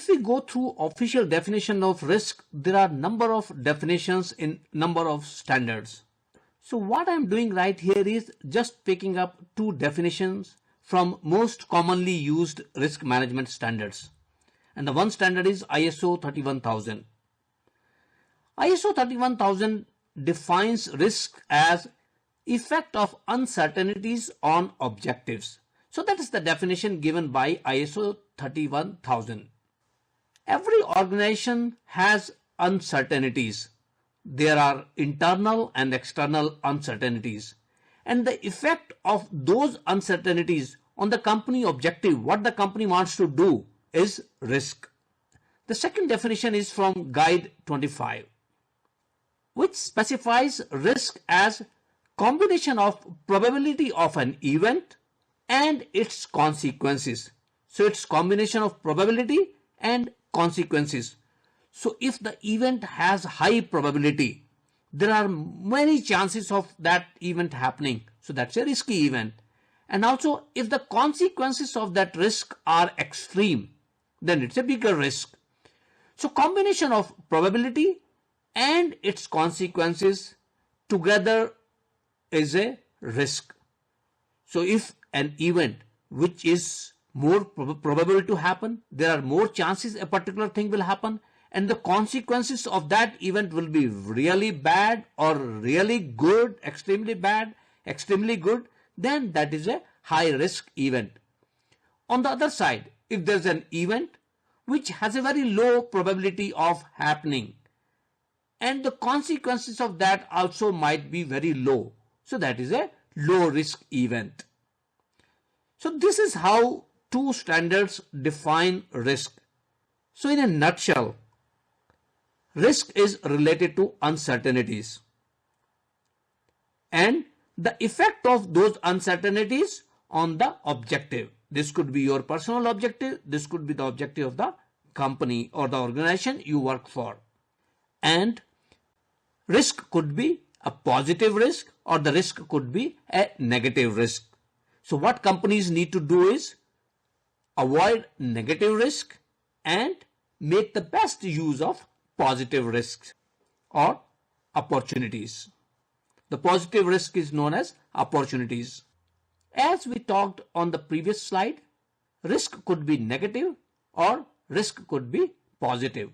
If we go through official definition of risk, there are number of definitions in number of standards. So what I am doing right here is just picking up two definitions from most commonly used risk management standards. And the one standard is ISO 31000. ISO 31000 defines risk as effect of uncertainties on objectives. So that is the definition given by ISO 31000. Every organization has uncertainties. There are internal and external uncertainties. And the effect of those uncertainties on the company objective, what the company wants to do, is risk. The second definition is from Guide 25, which specifies risk as combination of probability of an event and its consequences. So it's combination of probability and consequences. So if the event has high probability, there are many chances of that event happening. So that's a risky event. And also if the consequences of that risk are extreme, then it's a bigger risk. So combination of probability and its consequences together is a risk. So if an event which is more probable to happen, there are more chances a particular thing will happen, and the consequences of that event will be really bad or really good, extremely bad, extremely good, then that is a high risk event. On the other side, if there's an event which has a very low probability of happening and the consequences of that also might be very low, so that is a low risk event. So this is how two standards define risk. So in a nutshell, risk is related to uncertainties and the effect of those uncertainties on the objective. This could be your personal objective, this could be the objective of the company or the organization you work for. And risk could be a positive risk or the risk could be a negative risk. So what companies need to do is avoid negative risk and make the best use of positive risks or opportunities. The positive risk is known as opportunities. As we talked on the previous slide, risk could be negative or risk could be positive.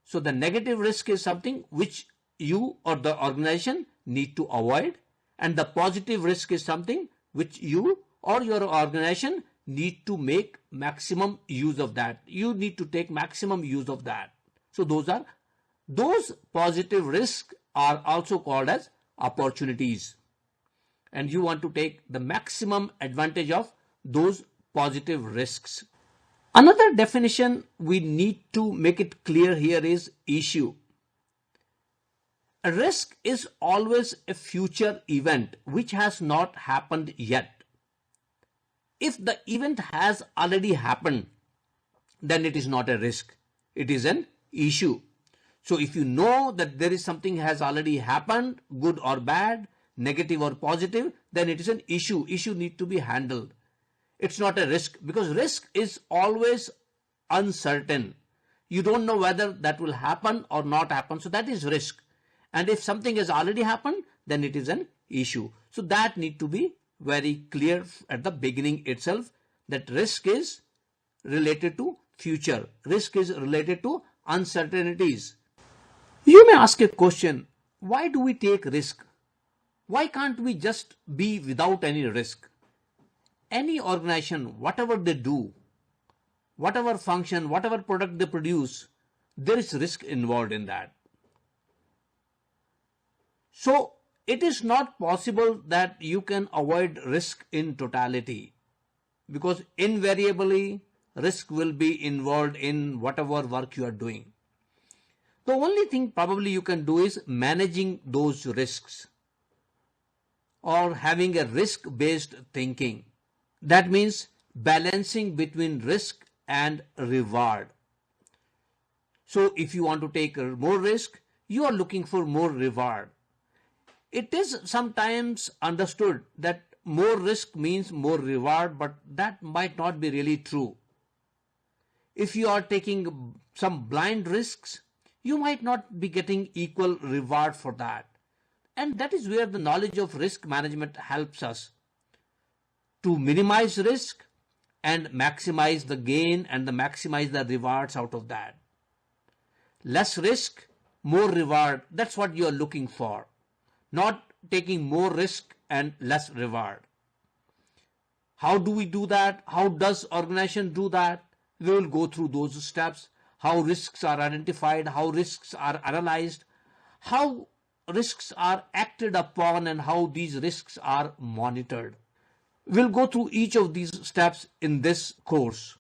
So the negative risk is something which you or the organization need to avoid, and the positive risk is something which you or your organization need to make maximum use of that. You need to take maximum use of that. So those positive risks are also called as opportunities, and you want to take the maximum advantage of those positive risks. Another definition we need to make it clear here is issue. A risk is always a future event which has not happened yet. If the event has already happened, then it is not a risk, it is an issue. So if you know that there is something has already happened, good or bad, negative or positive, then it is an issue. Issue need to be handled. It's not a risk, because risk is always uncertain. You don't know whether that will happen or not happen. So that is risk. And if something has already happened, then it is an issue. So that need to be very clear at the beginning itself, that risk is related to future. Risk is related to uncertainties. You may ask a question, why do we take risk? Why can't we just be without any risk? Any organization, whatever they do, whatever function, whatever product they produce, there is risk involved in that. So it is not possible that you can avoid risk in totality, because invariably risk will be involved in whatever work you are doing. The only thing probably you can do is managing those risks or having a risk-based thinking. That means balancing between risk and reward. So if you want to take more risk, you are looking for more reward. It is sometimes understood that more risk means more reward, but that might not be really true. If you are taking some blind risks, you might not be getting equal reward for that. And that is where the knowledge of risk management helps us to minimize risk and maximize the gain and maximize the rewards out of that. Less risk, more reward, that's what you are looking for. Not taking more risk and less reward. How do we do that? How does organization do that? We will go through those steps. How risks are identified, how risks are analyzed, how risks are acted upon, and how these risks are monitored. We'll go through each of these steps in this course.